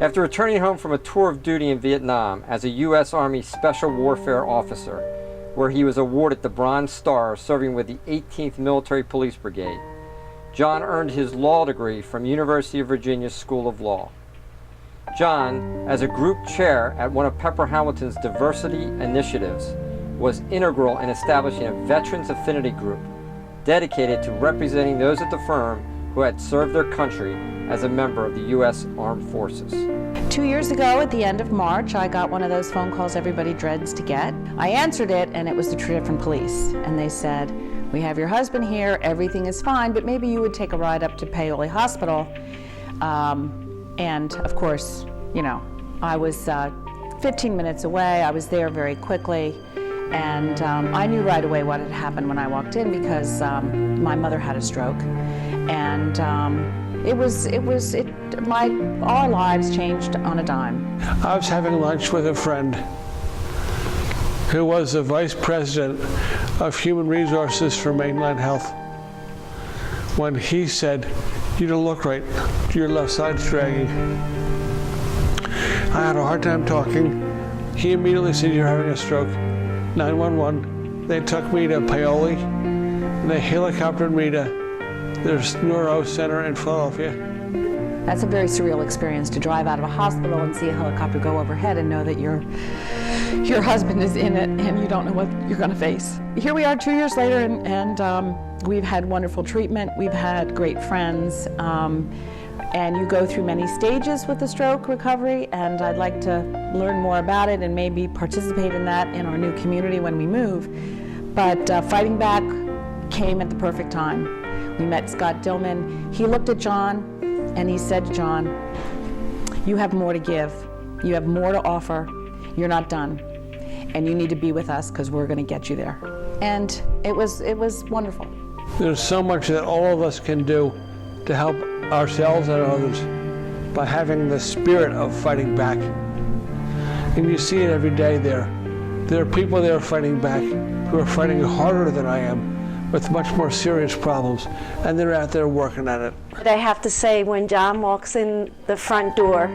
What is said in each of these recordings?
After returning home from a tour of duty in Vietnam as a U.S. Army Special Warfare Officer, where he was awarded the Bronze Star serving with the 18th Military Police Brigade, Jon earned his law degree from University of Virginia School of Law. Jon, as a group chair at one of Pepper Hamilton's diversity initiatives, was integral in establishing a Veterans Affinity Group dedicated to representing those at the firm who had served their country as a member of the U.S. Armed Forces. 2 years ago, at the end of March, I got one of those phone calls everybody dreads to get. I answered it, and it was the Treatment Police. And they said, "We have your husband here, everything is fine, but maybe you would take a ride up to Paoli Hospital." And of course, you know, I was 15 minutes away. I was there very quickly. And I knew right away what had happened when I walked in because my mother had a stroke. And our lives changed on a dime. I was having lunch with a friend who was the Vice President of Human Resources for Mainline Health when he said, "You don't look right, your left side's dragging." I had a hard time talking. He immediately said, "You're having a stroke." 911. They took me to Paoli, and they helicoptered me to their neuro center in Philadelphia. That's a very surreal experience to drive out of a hospital and see a helicopter go overhead and know that your husband is in it and you don't know what you're going to face. Here we are 2 years later, and we've had wonderful treatment. We've had great friends. And you go through many stages with the stroke recovery, and I'd like to learn more about it and maybe participate in that in our new community when we move. But Fighting Back came at the perfect time. We met Scott Dillman. He looked at Jon and he said to Jon, "You have more to give. You have more to offer. You're not done. And you need to be with us because we're going to get you there." And it was wonderful. There's so much that all of us can do to help ourselves and others by having the spirit of fighting back. And you see it every day there. There are people there fighting back who are fighting harder than I am with much more serious problems, and they're out there working at it. But I have to say, when Jon walks in the front door,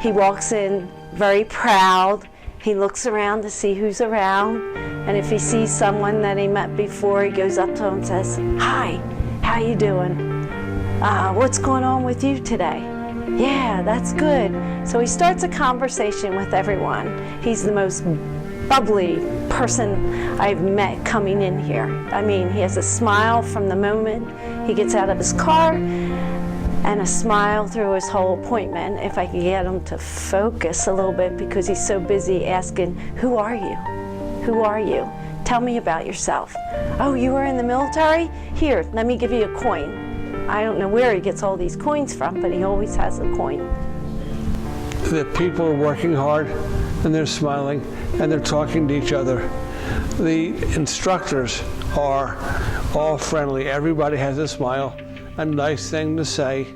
he walks in very proud. He looks around to see who's around, and if he sees someone that he met before, he goes up to him and says, "Hi, how you doing? What's going on with you today?" "Yeah, that's good." So he starts a conversation with everyone. He's the most bubbly person I've met coming in here. I mean, he has a smile from the moment he gets out of his car and a smile through his whole appointment. If I could get him to focus a little bit because he's so busy asking, "Who are you? Who are you? Tell me about yourself." "Oh, you were in the military? Here, let me give you a coin." I don't know where he gets all these coins from, but he always has a coin. The people are working hard, and they're smiling, and they're talking to each other. The instructors are all friendly. Everybody has a smile, a nice thing to say,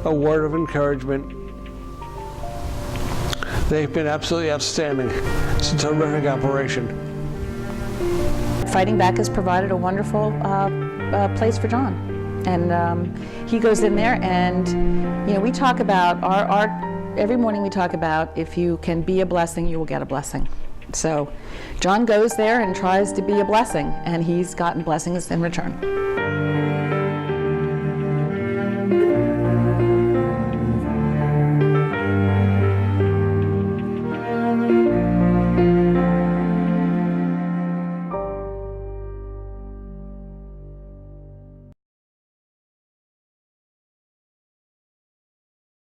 a word of encouragement. They've been absolutely outstanding. It's a terrific operation. Fighting Back has provided a wonderful place for Jon. And he goes in there, and you know, we talk about every morning we talk about, if you can be a blessing, you will get a blessing. So Jon goes there and tries to be a blessing, and he's gotten blessings in return.